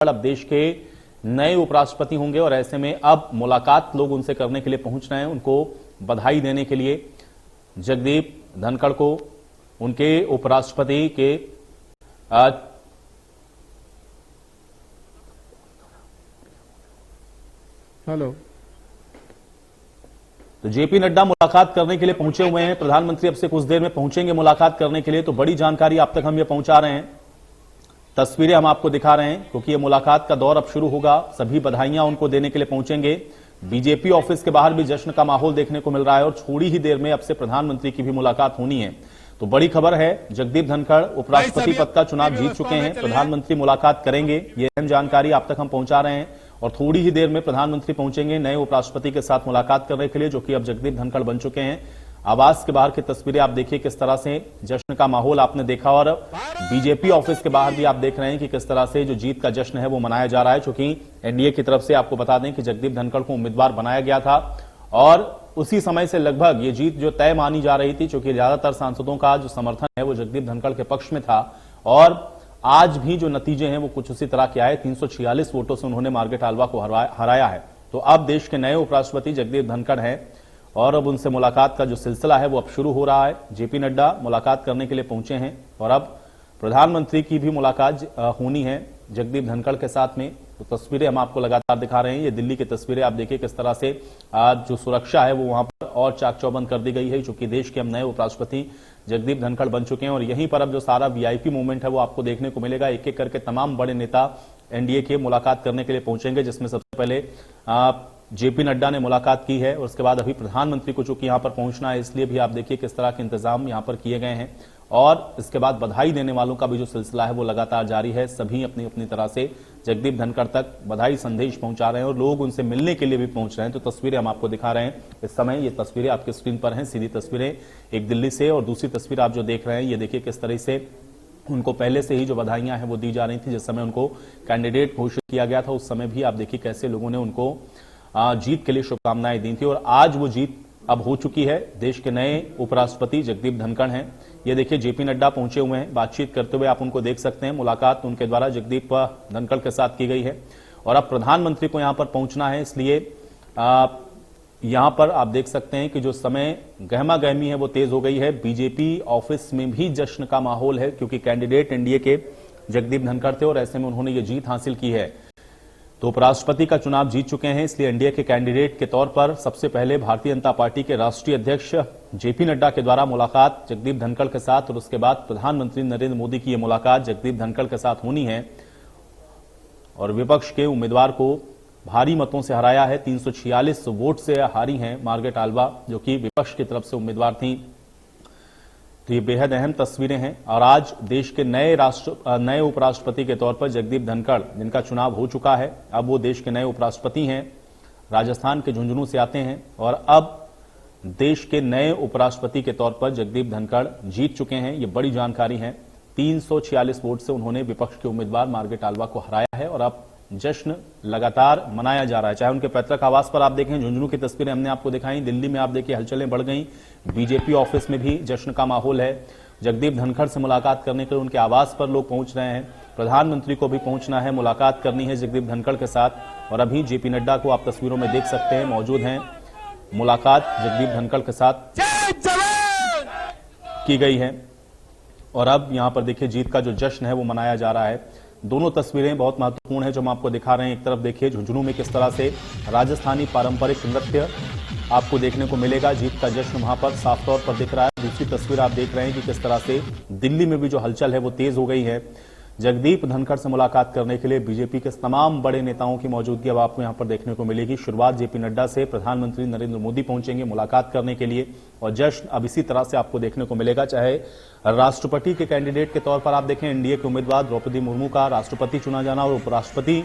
अब देश के नए उपराष्ट्रपति होंगे और ऐसे में अब मुलाकात लोग उनसे करने के लिए पहुंच रहे हैं, उनको बधाई देने के लिए जगदीप धनखड़ को उनके उपराष्ट्रपति के हेलो। तो जेपी नड्डा मुलाकात करने के लिए पहुंचे हुए हैं। प्रधानमंत्री अब से कुछ देर में पहुंचेंगे मुलाकात करने के लिए। तो बड़ी जानकारी आप तक हम ये पहुंचा रहे हैं, तस्वीरें हम आपको दिखा रहे हैं, क्योंकि ये मुलाकात का दौर अब शुरू होगा। सभी बधाइयां उनको देने के लिए पहुंचेंगे। बीजेपी ऑफिस के बाहर भी जश्न का माहौल देखने को मिल रहा है और थोड़ी ही देर में अब से प्रधानमंत्री की भी मुलाकात होनी है। तो बड़ी खबर है, जगदीप धनखड़ उपराष्ट्रपति पद का चुनाव जीत चुके हैं, प्रधानमंत्री मुलाकात करेंगे। ये अहम जानकारी आप तक हम पहुंचा रहे हैं और थोड़ी ही देर में प्रधानमंत्री पहुंचेंगे नए उपराष्ट्रपति के साथ मुलाकात करने के लिए, जो कि अब जगदीप धनखड़ बन चुके हैं। आवास के बाहर की तस्वीरें आप देखिए, किस तरह से जश्न का माहौल आपने देखा और बीजेपी ऑफिस के बाहर भी आप देख रहे हैं कि किस तरह से जो जीत का जश्न है वो मनाया जा रहा है। क्योंकि एनडीए की तरफ से आपको बता दें कि जगदीप धनखड़ को उम्मीदवार बनाया गया था और उसी समय से लगभग ये जीत जो तय मानी जा रही थी, क्योंकि ज्यादातर सांसदों का जो समर्थन है वो जगदीप धनखड़ के पक्ष में था। और आज भी जो नतीजे हैं वो कुछ उसी तरह के आए। 346 वोटों से उन्होंने मार्गरेट आल्वा को हराया है। तो अब देश के नए उपराष्ट्रपति जगदीप धनखड़ हैं और अब उनसे मुलाकात का जो सिलसिला है वो अब शुरू हो रहा है। जेपी नड्डा मुलाकात करने के लिए पहुंचे हैं और अब प्रधानमंत्री की भी मुलाकात होनी है जगदीप धनखड़ के साथ में। तो तस्वीरें हम आपको लगातार दिखा रहे हैं। ये दिल्ली की तस्वीरें आप देखिए, किस तरह से आज जो सुरक्षा है वो वहां पर और चाक चौबंद कर दी गई है, क्योंकि देश के हम नए उपराष्ट्रपति जगदीप धनखड़ बन चुके हैं। और यहीं पर अब जो सारा वीआईपी मूवमेंट है वो आपको देखने को मिलेगा। एक एक करके तमाम बड़े नेता एनडीए के मुलाकात करने के लिए पहुंचेंगे, जिसमें सबसे पहले जेपी नड्डा ने मुलाकात की है और उसके बाद अभी प्रधानमंत्री को चूंकि यहां पर पहुंचना है, इसलिए भी आप देखिए किस तरह के इंतजाम यहां पर किए गए हैं। और इसके बाद बधाई देने वालों का भी जो सिलसिला है वो लगातार जारी है। सभी अपनी अपनी तरह से जगदीप धनखड़ तक बधाई संदेश पहुंचा रहे हैं और लोग उनसे मिलने के लिए भी पहुंच रहे हैं। तो तस्वीरें हम आपको दिखा रहे हैं इस समय। ये तस्वीरें आपके स्क्रीन पर हैं, सीधी तस्वीरें एक दिल्ली से, और दूसरी तस्वीर आप जो देख रहे हैं ये देखिए किस तरह से उनको पहले से ही जो बधाइयां हैं वो दी जा रही थी। जिस समय उनको कैंडिडेट घोषित किया गया था उस समय भी आप देखिए कैसे लोगों ने उनको जीत के लिए शुभकामनाएं दी थी। और आज वो जीत अब हो चुकी है। देश के नए उपराष्ट्रपति जगदीप धनखड़ हैं। ये देखिए जेपी नड्डा पहुंचे हुए हैं, बातचीत करते हुए आप उनको देख सकते हैं। मुलाकात उनके द्वारा जगदीप धनखड़ के साथ की गई है और अब प्रधानमंत्री को यहां पर पहुंचना है, इसलिए यहां पर आप देख सकते हैं कि जो समय गहमा गहमी है वो तेज हो गई है। बीजेपी ऑफिस में भी जश्न का माहौल है, क्योंकि कैंडिडेट एनडीए के जगदीप धनखड़ थे और ऐसे में उन्होंने ये जीत हासिल की है। तो उपराष्ट्रपति का चुनाव जीत चुके हैं, इसलिए एनडीए के कैंडिडेट के तौर पर सबसे पहले भारतीय जनता पार्टी के राष्ट्रीय अध्यक्ष जेपी नड्डा के द्वारा मुलाकात जगदीप धनखड़ के साथ और उसके बाद प्रधानमंत्री नरेंद्र मोदी की यह मुलाकात जगदीप धनखड़ के साथ होनी है। और विपक्ष के उम्मीदवार को भारी मतों से हराया है, 346 वोट से हारी हैं मार्गरेट आल्वा, जो कि विपक्ष की तरफ से उम्मीदवार थी। तो ये बेहद अहम तस्वीरें हैं। और आज देश के नए उपराष्ट्रपति के तौर पर जगदीप धनखड़, जिनका चुनाव हो चुका है, अब वो देश के नए उपराष्ट्रपति हैं। राजस्थान के झुंझुनू से आते हैं और अब देश के नए उपराष्ट्रपति के तौर पर जगदीप धनखड़ जीत चुके हैं। ये बड़ी जानकारी है। 346 वोट से उन्होंने विपक्ष के उम्मीदवार मार्गरेट आल्वा को हराया है और अब जश्न लगातार मनाया जा रहा है। चाहे उनके पैतृक आवास पर आप देखें, झुंझुनू की तस्वीरें हमने आपको दिखाई, दिल्ली में आप देखिए हलचलें बढ़ गई। बीजेपी ऑफिस में भी जश्न का माहौल है। जगदीप धनखड़ से मुलाकात करने के लिए उनके आवास पर लोग पहुंच रहे हैं। प्रधानमंत्री को भी पहुंचना है, मुलाकात करनी है जगदीप धनखड़ के साथ। और अभी जेपी नड्डा को आप तस्वीरों में देख सकते हैं, मौजूद हैं। मुलाकात जगदीप धनखड़ के साथ की गई है और अब यहां पर देखिए जीत का जो जश्न है वो मनाया जा रहा है। दोनों तस्वीरें बहुत महत्वपूर्ण है जो हम आपको दिखा रहे हैं। एक तरफ देखिए झुंझुनू में किस तरह से राजस्थानी पारंपरिक नृत्य आपको देखने को मिलेगा। जीत का जश्न वहां पर साफ तौर पर दिख रहा है। दूसरी तस्वीर आप देख रहे हैं कि किस तरह से दिल्ली में भी जो हलचल है वो तेज हो गई है। जगदीप धनखड़ से मुलाकात करने के लिए बीजेपी के तमाम बड़े नेताओं की मौजूदगी अब आपको यहां पर देखने को मिलेगी। शुरुआत जेपी नड्डा से, प्रधानमंत्री नरेंद्र मोदी पहुंचेंगे मुलाकात करने के लिए और जश्न अब इसी तरह से आपको देखने को मिलेगा। चाहे राष्ट्रपति के कैंडिडेट के तौर पर आप देखें, एनडीए के उम्मीदवार द्रौपदी मुर्मू का राष्ट्रपति चुना जाना और उपराष्ट्रपति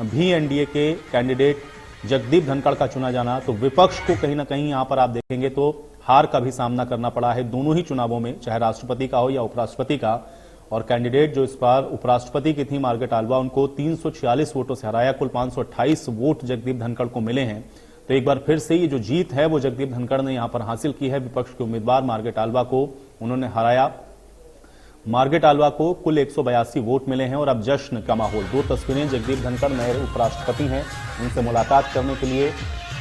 भी एनडीए के कैंडिडेट जगदीप धनखड़ का चुना जाना, तो विपक्ष को कहीं ना कहीं यहां पर आप देखेंगे तो हार का भी सामना करना पड़ा है दोनों ही चुनावों में, चाहे राष्ट्रपति का हो या उपराष्ट्रपति का। और कैंडिडेट जो इस बार उपराष्ट्रपति की थी मार्गरेट आल्वा, उनको 346 वोटों से हराया। कुल 528 वोट जगदीप धनखड़ को मिले हैं। तो एक बार फिर से ये जो जीत है वो जगदीप धनखड़ ने यहां पर हासिल की है। विपक्ष के उम्मीदवार मार्गरेट आल्वा को उन्होंने हराया। मार्गेट आल्वा को कुल 182 वोट मिले हैं और अब जश्न का माहौल। दो तस्वीरें, जगदीप धनखड़ नए उपराष्ट्रपति हैं, उनसे मुलाकात करने के लिए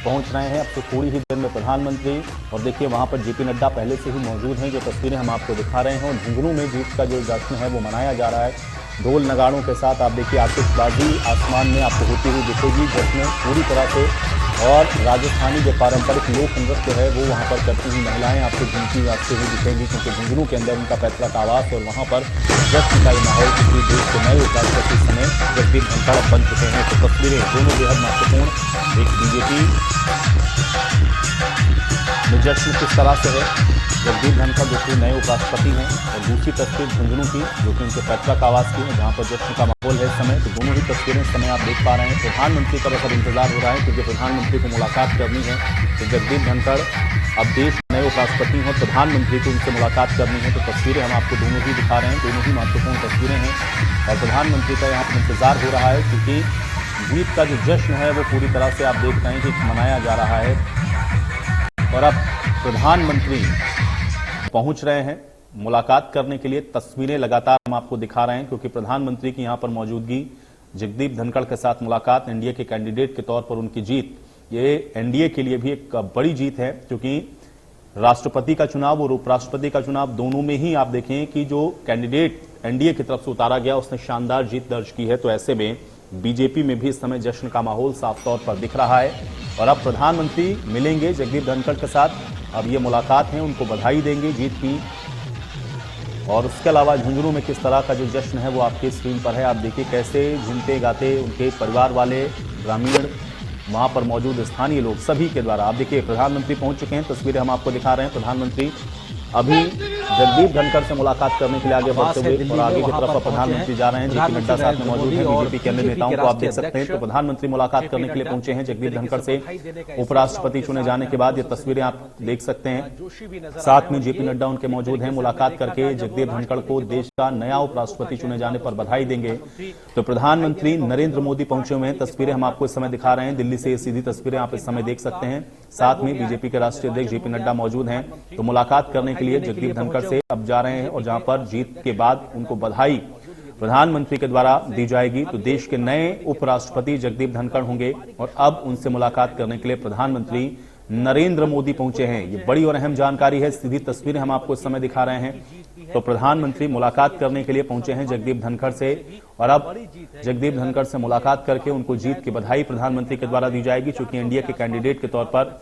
पहुंच रहे हैं अब तो थोड़ी ही देर में प्रधानमंत्री। और देखिए वहां पर जेपी नड्डा पहले से ही मौजूद हैं, जो तस्वीरें हम आपको दिखा रहे हैं। और झुंझुनू में जीत का जो जश्न है वो मनाया जा रहा है ढोल नगाड़ों के साथ। आप देखिए आतिशबाजी आसमान में आपको होती हुई दिखेगी, जश्न पूरी तरह से। और राजस्थानी जो पारंपरिक लोक नृत्य है वो वहाँ पर करती हुई महिलाएं आपको झुमकी वाजते हुई दिखेंगी, क्योंकि झुंझुनू के अंदर उनका पैतृक आवास और वहाँ पर जश्न का ये माहौल किसी देश के नए उपराष्ट्रपति समय जगदीप धनखड़ बन चुके हैं। तो तस्वीरें दोनों बेहद महत्वपूर्ण, एक बीजेपी में जश्न किस तरह से है जगदीप धनखड़ जो कि नए उपराष्ट्रपति हैं, और दूसरी तस्वीर झुंझुनू की जो कि उनके पैतृक आवास की है जहां पर जश्न का माहौल है इस समय। तो दोनों ही तस्वीरें इस समय आप देख पा रहे हैं। प्रधानमंत्री का बस इंतजार हो रहा है, क्योंकि प्रधानमंत्री को मुलाकात करनी है। तो जगदीप धनखड़ अब देश के नए उपराष्ट्रपति हैं, प्रधानमंत्री को उनसे मुलाकात करनी है। तो तस्वीरें हम आपको दोनों ही दिखा रहे हैं, दोनों ही महत्वपूर्ण तस्वीरें हैं। और प्रधानमंत्री का यहाँ पर इंतजार हो रहा है, क्योंकि जीत का जो जश्न है वो पूरी तरह से आप देख रहे हैं कि मनाया जा रहा है। और अब प्रधानमंत्री पहुंच रहे हैं मुलाकात करने के लिए। तस्वीरें लगातार हम आपको दिखा रहे हैं, क्योंकि प्रधानमंत्री की यहां पर मौजूदगी, जगदीप धनखड़ के साथ मुलाकात, एनडीए के कैंडिडेट के तौर पर उनकी जीत, ये एनडीए के लिए भी एक बड़ी जीत है, क्योंकि राष्ट्रपति का चुनाव और उपराष्ट्रपति का चुनाव दोनों में ही आप देखें कि जो कैंडिडेट एनडीए की तरफ से उतारा गया उसने शानदार जीत दर्ज की है। तो ऐसे में बीजेपी में भी इस समय जश्न का माहौल साफ तौर पर दिख रहा है। और अब प्रधानमंत्री मिलेंगे जगदीप धनखड़ के साथ, अब ये मुलाकात है, उनको बधाई देंगे जीत की। और उसके अलावा झुंझुनू में किस तरह का जो जश्न है वो आपके स्क्रीन पर है। आप देखिए कैसे झूमते गाते उनके परिवार वाले, ग्रामीण, वहां पर मौजूद स्थानीय लोग सभी के द्वारा। आप देखिए प्रधानमंत्री पहुंच चुके हैं, तस्वीरें हम आपको दिखा रहे हैं। प्रधानमंत्री अभी जगदीप धनखड़ से मुलाकात करने के लिए आगे बढ़ते हुए और आगे की तरफ प्रधानमंत्री जा रहे हैं। जेपी नड्डा साथ में मौजूद हैं, बीजेपी के अन्य नेताओं को आप देख सकते हैं। तो प्रधानमंत्री मुलाकात करने के लिए पहुंचे हैं जगदीप धनखड़ से। उपराष्ट्रपति चुने जाने के बाद ये तस्वीरें आप देख सकते हैं, साथ में जेपी नड्डा उनके मौजूद हैं। मुलाकात करके जगदीप धनखड़ को देश का नया उपराष्ट्रपति चुने जाने पर बधाई देंगे। तो प्रधानमंत्री नरेंद्र मोदी पहुंचे हुए हैं, तस्वीरें हम आपको इस समय दिखा रहे हैं। दिल्ली से सीधी तस्वीरें आप इस समय देख सकते हैं। साथ में बीजेपी के राष्ट्रीय अध्यक्ष जेपी नड्डा मौजूद हैं। तो मुलाकात करने के लिए जगदीप धनखड़ से अब जा रहे हैं, और जहां पर जीत के बाद उनको बधाई प्रधानमंत्री के द्वारा दी जाएगी। तो देश के नए उपराष्ट्रपति जगदीप धनखड़ होंगे, और अब उनसे मुलाकात करने के लिए प्रधानमंत्री नरेंद्र मोदी पहुंचे हैं। ये बड़ी और अहम जानकारी है, सीधी तस्वीरें हम आपको इस समय दिखा रहे हैं। तो प्रधानमंत्री मुलाकात करने के लिए पहुंचे हैं जगदीप धनखड़ से, और अब जगदीप धनखड़ से मुलाकात करके उनको जीत की बधाई प्रधानमंत्री के द्वारा दी जाएगी, क्योंकि एनडीए के कैंडिडेट के तौर पर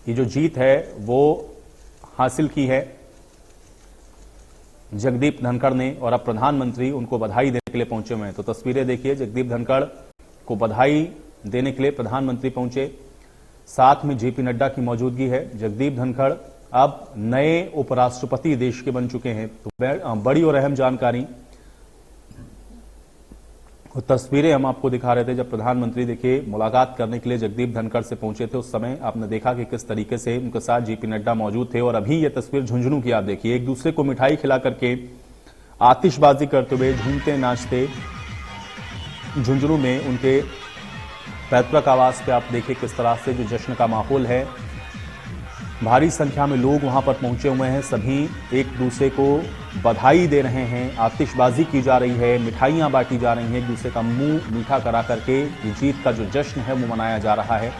ये जो जीत है वो हासिल की है जगदीप धनखड़ ने। और अब प्रधानमंत्री उनको बधाई देने के लिए पहुंचे हुए हैं। तो तस्वीरें देखिए, जगदीप धनखड़ को बधाई देने के लिए प्रधानमंत्री पहुंचे, साथ में जेपी नड्डा की मौजूदगी है। जगदीप धनखड़ अब नए उपराष्ट्रपति देश के बन चुके हैं। तो बड़ी और अहम जानकारी, तस्वीरें हम आपको दिखा रहे थे। जब प्रधानमंत्री देखिए मुलाकात करने के लिए जगदीप धनखड़ से पहुंचे थे, उस समय आपने देखा कि किस तरीके से उनके साथ जेपी नड्डा मौजूद थे। और अभी ये तस्वीर झुंझुनू की आप देखिए, एक दूसरे को मिठाई खिला करके, आतिशबाजी करते हुए, झूमते नाचते झुंझुनू में उनके पैतृक आवास पे आप देखिए किस तरह से जो जश्न का माहौल है। भारी संख्या में लोग वहां पर पहुंचे हुए हैं, सभी एक दूसरे को बधाई दे रहे हैं, आतिशबाजी की जा रही है, मिठाइयां बांटी जा रही हैं, एक दूसरे का मुंह मीठा करा करके ये जीत का जो जश्न है वो मनाया जा रहा है।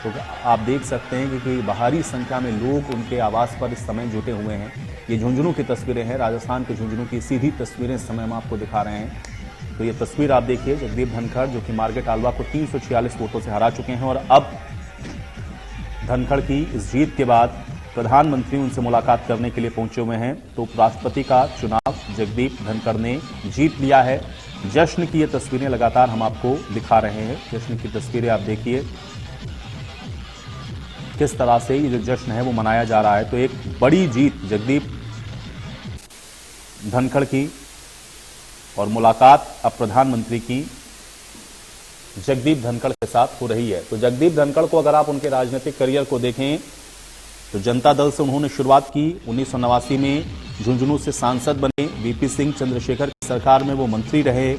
तो आप देख सकते हैं कि भारी संख्या में लोग उनके आवास पर इस समय जुटे हुए हैं। ये झुंझुनू की तस्वीरें हैं, राजस्थान के झुंझुनू की सीधी तस्वीरें इस समय हम आपको दिखा रहे हैं। तो ये तस्वीर आप देखिए, जगदीप धनखड़ जो कि मार्गेट आल्वा को 346 वोटों से हरा चुके हैं, और अब धनखड़ की इस जीत के बाद प्रधानमंत्री उनसे मुलाकात करने के लिए पहुंचे हुए हैं। तो उपराष्ट्रपति का चुनाव जगदीप धनखड़ ने जीत लिया है। जश्न की ये तस्वीरें लगातार हम आपको दिखा रहे हैं। जश्न की तस्वीरें आप देखिए किस तरह से ये जो जश्न है वो मनाया जा रहा है। तो एक बड़ी जीत जगदीप धनखड़ की, और मुलाकात अब प्रधानमंत्री की जगदीप धनखड़ के साथ हो रही है। तो जगदीप धनखड़ को अगर आप उनके राजनीतिक करियर को देखें तो जनता दल से उन्होंने शुरुआत की। 1989 में झुंझुनू से सांसद बने, वीपी सिंह चंद्रशेखर की सरकार में वो मंत्री रहे।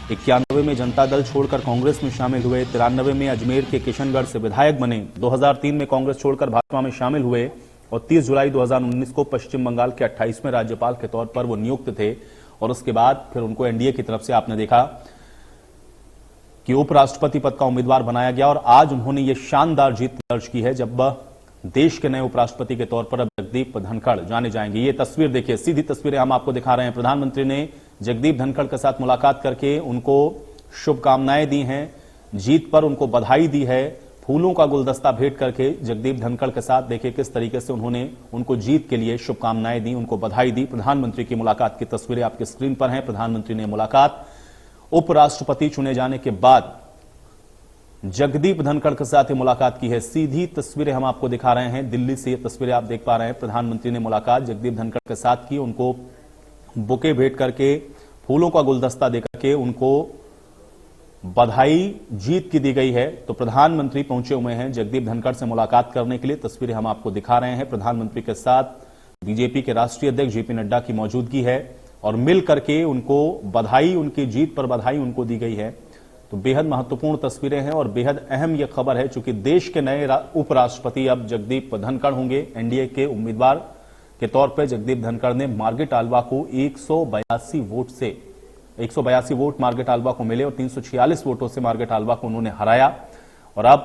91 में जनता दल छोड़कर कांग्रेस में शामिल हुए। 93 में अजमेर के किशनगढ़ से विधायक बने। 2003 में कांग्रेस छोड़कर भाजपा में शामिल हुए, और 30 जुलाई 2019 को पश्चिम बंगाल के 28वें राज्यपाल के तौर पर वो नियुक्त थे। और उसके बाद फिर उनको एनडीए की तरफ से आपने देखा कि उपराष्ट्रपति पद का उम्मीदवार बनाया गया और आज उन्होंने ये शानदार जीत दर्ज की है जब देश के नए उपराष्ट्रपति के तौर पर अब जगदीप धनखड़ जाने जाएंगे। ये तस्वीर देखिए, सीधी तस्वीरें हम आपको दिखा रहे हैं। प्रधानमंत्री ने जगदीप धनखड़ के साथ मुलाकात करके उनको शुभकामनाएं दी हैं, जीत पर उनको बधाई दी है, फूलों का गुलदस्ता भेंट करके जगदीप धनखड़ के साथ देखिए किस तरीके से उन्होंने उनको जीत के लिए शुभकामनाएं दी, उनको बधाई दी। प्रधानमंत्री की मुलाकात की तस्वीरें आपकी स्क्रीन पर हैं। प्रधानमंत्री ने मुलाकात उपराष्ट्रपति चुने जाने के बाद जगदीप धनखड़ के साथ मुलाकात की है। सीधी तस्वीरें हम आपको दिखा रहे हैं, दिल्ली से ये तस्वीरें आप देख पा रहे हैं। प्रधानमंत्री ने मुलाकात जगदीप धनखड़ के साथ की, उनको बुके भेंट करके, फूलों का गुलदस्ता देकर के उनको बधाई जीत की दी गई है। तो प्रधानमंत्री पहुंचे हुए हैं जगदीप धनखड़ से मुलाकात करने के लिए। तस्वीरें हम आपको दिखा रहे हैं। प्रधानमंत्री के साथ बीजेपी के राष्ट्रीय अध्यक्ष जेपी नड्डा की मौजूदगी है और मिल करके उनको बधाई, उनकी जीत पर बधाई उनको दी गई है। तो बेहद महत्वपूर्ण तस्वीरें हैं और बेहद अहम यह खबर है चूंकि देश के नए उपराष्ट्रपति अब जगदीप धनखड़ होंगे। एनडीए के उम्मीदवार के तौर पर जगदीप धनखड़ ने मार्गरेट आल्वा को 182 वोट मार्गरेट आल्वा को मिले और 346 वोटों से मार्गरेट आल्वा को उन्होंने हराया और अब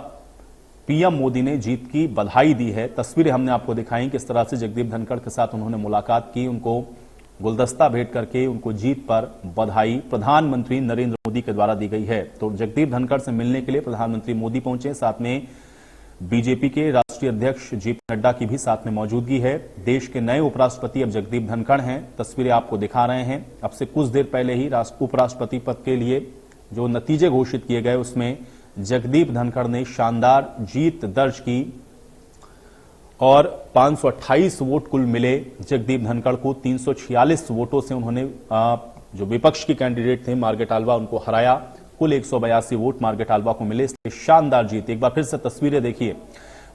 पीएम मोदी ने जीत की बधाई दी है। तस्वीरें हमने आपको दिखाई किस तरह से जगदीप धनखड़ के साथ उन्होंने मुलाकात की, उनको गुलदस्ता भेंट करके उनको जीत पर बधाई प्रधानमंत्री नरेंद्र मोदी के द्वारा दी गई है। तो जगदीप धनखड़ से मिलने के लिए प्रधानमंत्री मोदी पहुंचे, साथ में बीजेपी के राष्ट्रीय अध्यक्ष जेपी नड्डा की भी साथ में मौजूदगी है। देश के नए उपराष्ट्रपति अब जगदीप धनखड़ हैं। तस्वीरें आपको दिखा रहे हैं। अब से कुछ देर पहले ही उपराष्ट्रपति पद के लिए जो नतीजे घोषित किए गए उसमें जगदीप धनखड़ ने शानदार जीत दर्ज की और 528 वोट कुल मिले जगदीप धनखड़ को। 346 वोटों से उन्होंने जो विपक्ष की कैंडिडेट थे मार्गरेट आल्वा उनको हराया। कुल 182 वोट मार्गरेट आल्वा को मिले, इसलिए शानदार जीत। एक बार फिर से तस्वीरें देखिए।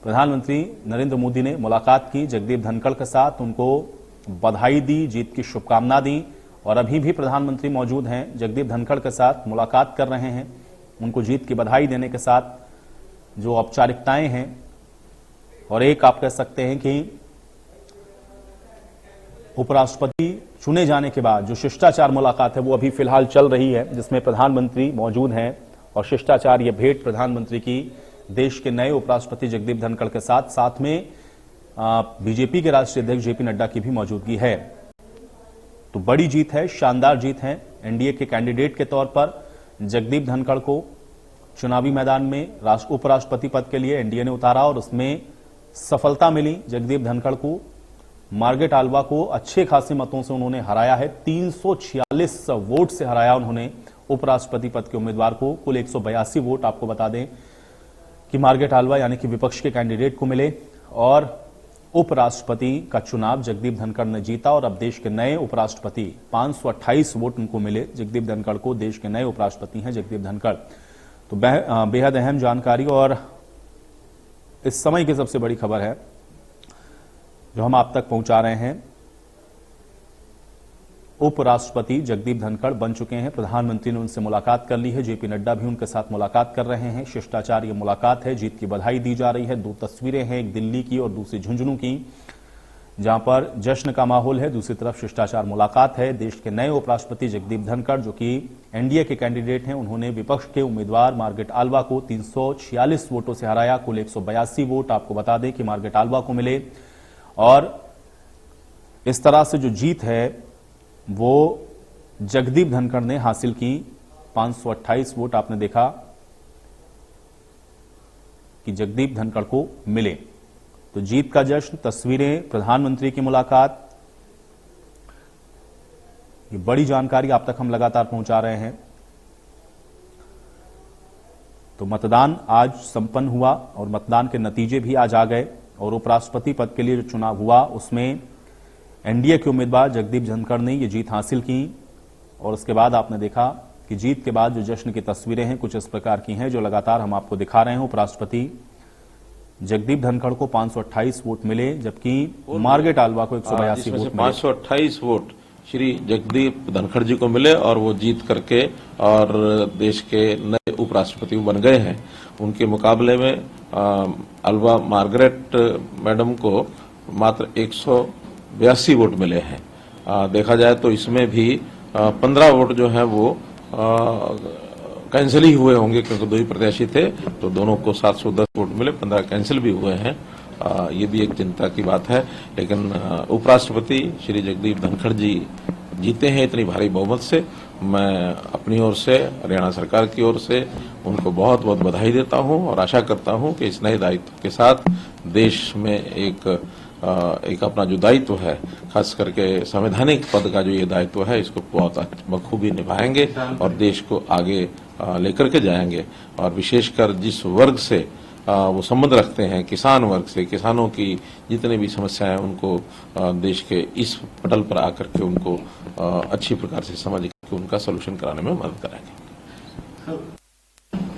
प्रधानमंत्री नरेंद्र मोदी ने मुलाकात की जगदीप धनखड़ के साथ, उनको बधाई दी, जीत की शुभकामना दी और अभी भी प्रधानमंत्री मौजूद हैं, जगदीप धनखड़ के साथ मुलाकात कर रहे हैं। उनको जीत की बधाई देने के साथ जो औपचारिकताएं हैं और एक आप कह सकते हैं कि उपराष्ट्रपति चुने जाने के बाद जो शिष्टाचार मुलाकात है वो अभी फिलहाल चल रही है, जिसमें प्रधानमंत्री मौजूद हैं और शिष्टाचार ये भेंट प्रधानमंत्री की देश के नए उपराष्ट्रपति जगदीप धनखड़ के साथ में बीजेपी के राष्ट्रीय अध्यक्ष जेपी नड्डा की भी मौजूदगी है। तो बड़ी जीत है, शानदार जीत है। एनडीए के कैंडिडेट के तौर पर जगदीप धनखड़ को चुनावी मैदान में उपराष्ट्रपति पद के लिए एनडीए ने उतारा और उसमें सफलता मिली। जगदीप धनखड़ को मार्गरेट आल्वा को अच्छे खासे मतों से उन्होंने हराया है। 346 वोट से हराया उन्होंने उपराष्ट्रपति पद के उम्मीदवार को। कुल 182 वोट आपको बता दें कि मार्गरेट आल्वा यानी कि विपक्ष के कैंडिडेट को मिले और उपराष्ट्रपति का चुनाव जगदीप धनखड़ ने जीता और अब देश के नए उपराष्ट्रपति 528 वोट उनको मिले जगदीप धनखड़ को। देश के नए उपराष्ट्रपति हैं जगदीप धनखड़। तो बेहद अहम जानकारी और इस समय की सबसे बड़ी खबर है जो हम आप तक पहुंचा रहे हैं। उपराष्ट्रपति जगदीप धनखड़ बन चुके हैं। प्रधानमंत्री ने उनसे मुलाकात कर ली है, जेपी नड्डा भी उनके साथ मुलाकात कर रहे हैं। शिष्टाचार ये मुलाकात है, जीत की बधाई दी जा रही है। दो तस्वीरें हैं, एक दिल्ली की और दूसरी झुंझुनू की, जहां पर जश्न का माहौल है, दूसरी तरफ शिष्टाचार मुलाकात है। देश के नए उपराष्ट्रपति जगदीप धनखड़ जो कि एनडीए के कैंडिडेट हैं, उन्होंने विपक्ष के उम्मीदवार मार्गरेट आल्वा को 346 वोटों से हराया। कुल 182 वोट आपको बता दें कि मार्गरेट आल्वा को मिले और इस तरह से जो जीत है वो जगदीप धनखड़ ने हासिल की। 528 वोट आपने देखा कि जगदीप धनखड़ को मिले। तो जीत का जश्न, तस्वीरें, प्रधानमंत्री की मुलाकात, ये बड़ी जानकारी आप तक हम लगातार पहुंचा रहे हैं। तो मतदान आज संपन्न हुआ और मतदान के नतीजे भी आज आ गए और उपराष्ट्रपति पद के लिए जो चुनाव हुआ उसमें एनडीए के उम्मीदवार जगदीप धनखड़ ने ये जीत हासिल की और उसके बाद आपने देखा कि जीत के बाद जो जश्न की तस्वीरें हैं कुछ इस प्रकार की हैं जो लगातार हम आपको दिखा रहे हैं। उपराष्ट्रपति जगदीप धनखड़ को 528 वोट मिले जबकि मार्गरेट आल्वा को 182 वोट मिले। 528 वोट श्री जगदीप धनखड़ जी को मिले और वो जीत करके और देश के नए उपराष्ट्रपति बन गए हैं। उनके मुकाबले में आल्वा मार्गरेट मैडम को मात्र 182 वोट मिले हैं। देखा जाए तो इसमें भी 15 वोट जो है वो कैंसिल ही हुए होंगे, क्योंकि दो ही प्रत्याशी थे, तो दोनों को 710 वोट मिले, 15 कैंसिल भी हुए हैं। ये भी एक चिंता की बात है। लेकिन उपराष्ट्रपति श्री जगदीप धनखड़ जी जीते हैं इतनी भारी बहुमत से। मैं अपनी ओर से, हरियाणा सरकार की ओर से उनको बहुत बहुत बधाई देता हूं और आशा करता हूं कि इस नए दायित्व के साथ देश में एक अपना जो दायित्व है, खास करके संवैधानिक पद का जो ये दायित्व है, इसको बहुत बखूबी निभाएंगे और देश को आगे लेकर के जाएंगे। और विशेषकर जिस वर्ग से वो संबंध रखते हैं, किसान वर्ग से, किसानों की जितने भी समस्याएं, उनको देश के इस पटल पर आकर के उनको अच्छी प्रकार से समझ के उनका सोल्यूशन कराने में मदद कराएंगे।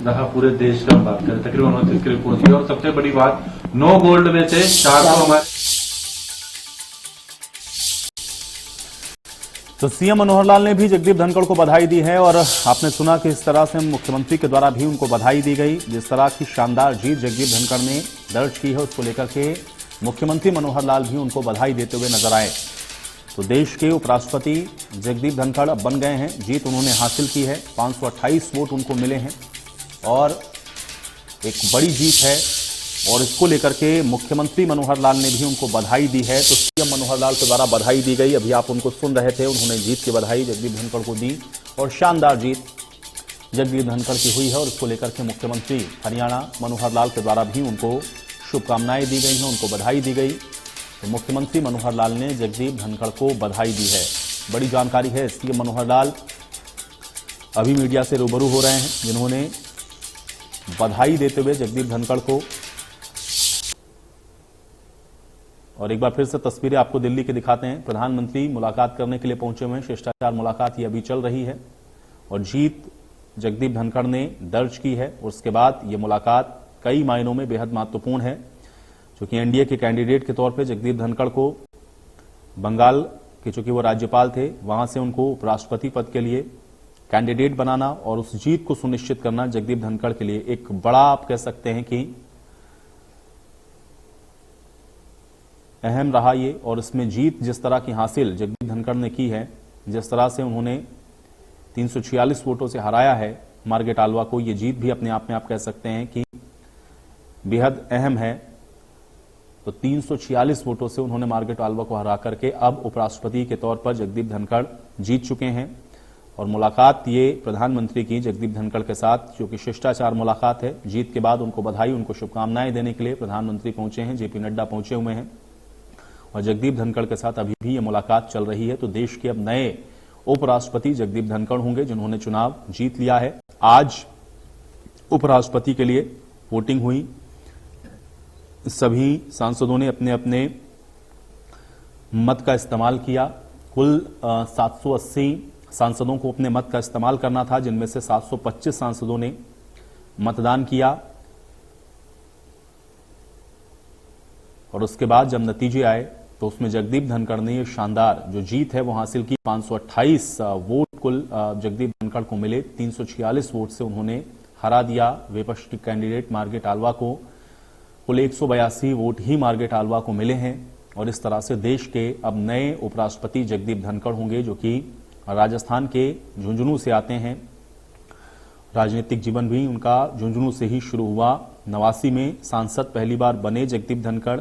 जहां पूरे देश का बात करें, तकरीबन 29 करीब पहुंच गया। और सबसे बड़ी बात, 9 गोल्ड में से 4 तो हमारे। तो सीएम मनोहर लाल ने भी जगदीप धनखड़ को बधाई दी है और आपने सुना कि इस तरह से मुख्यमंत्री के द्वारा भी उनको बधाई दी गई। जिस तरह की शानदार जीत जगदीप धनखड़ ने दर्ज की है, उसको लेकर के मुख्यमंत्री मनोहर लाल भी उनको बधाई देते हुए नजर आए। तो देश के उपराष्ट्रपति जगदीप धनखड़ अब बन गए हैं। जीत उन्होंने हासिल की है, 528 वोट उनको मिले हैं और एक बड़ी जीत है। और इसको लेकर के मुख्यमंत्री मनोहर लाल ने भी उनको बधाई दी है। तो सीएम मनोहर लाल के द्वारा बधाई दी गई, अभी आप उनको सुन रहे थे। उन्होंने जीत की बधाई जगदीप धनखड़ को दी और शानदार जीत जगदीप धनखड़ की हुई है। और इसको लेकर के मुख्यमंत्री हरियाणा मनोहर लाल के द्वारा भी उनको शुभकामनाएं दी गई हैं, उनको बधाई दी गई। तो मुख्यमंत्री मनोहर लाल ने जगदीप धनखड़ को बधाई दी है। बड़ी जानकारी है। सीएम मनोहर लाल अभी मीडिया से रूबरू हो रहे हैं, जिन्होंने बधाई देते हुए जगदीप धनखड़ को। और एक बार फिर से तस्वीरें आपको दिल्ली के दिखाते हैं। प्रधानमंत्री मुलाकात करने के लिए पहुंचे हुए हैं। शिष्टाचार मुलाकात ये अभी चल रही है और जीत जगदीप धनखड़ ने दर्ज की है। और उसके बाद ये मुलाकात कई मायनों में बेहद महत्वपूर्ण है, क्योंकि एनडीए के कैंडिडेट के तौर पर जगदीप धनखड़ को बंगाल के, चूंकि वो राज्यपाल थे, वहां से उनको उपराष्ट्रपति पद के लिए कैंडिडेट बनाना और उस जीत को सुनिश्चित करना जगदीप धनखड़ के लिए एक बड़ा, आप कह सकते हैं कि अहम रहा ये। और इसमें जीत जिस तरह की हासिल जगदीप धनखड़ ने की है, जिस तरह से उन्होंने 346 वोटों से हराया है मार्गरेट आल्वा को, ये जीत भी अपने आप में आप कह सकते हैं कि बेहद अहम है। तो 346 वोटों से उन्होंने मार्गरेट आल्वा को हरा करके अब उपराष्ट्रपति के तौर पर जगदीप धनखड़ जीत चुके हैं। और मुलाकात ये प्रधानमंत्री की जगदीप धनखड़ के साथ, जो कि शिष्टाचार मुलाकात है। जीत के बाद उनको बधाई, उनको शुभकामनाएं देने के लिए प्रधानमंत्री पहुंचे हैं, जेपी नड्डा पहुंचे हुए हैं और जगदीप धनखड़ के साथ अभी भी ये मुलाकात चल रही है। तो देश के अब नए उपराष्ट्रपति जगदीप धनखड़ होंगे, जिन्होंने चुनाव जीत लिया है। आज उपराष्ट्रपति के लिए वोटिंग हुई। सभी सांसदों ने अपने अपने मत का इस्तेमाल किया। कुल 780 सांसदों को अपने मत का इस्तेमाल करना था, जिनमें से 725 सांसदों ने मतदान किया। और उसके बाद जब नतीजे आए तो उसमें जगदीप धनखड़ ने ये शानदार जो जीत है वो हासिल की। 528 वोट कुल जगदीप धनखड़ को मिले। 346 वोट से उन्होंने हरा दिया विपक्ष की कैंडिडेट मार्गरेट आल्वा को। कुल 182 वोट ही मार्गरेट आल्वा को मिले हैं। और इस तरह से देश के अब नए उपराष्ट्रपति जगदीप धनखड़ होंगे, जो कि राजस्थान के झुंझुनू से आते हैं। राजनीतिक जीवन भी उनका झुंझुनू से ही शुरू हुआ। 89 में सांसद पहली बार बने जगदीप धनखड़।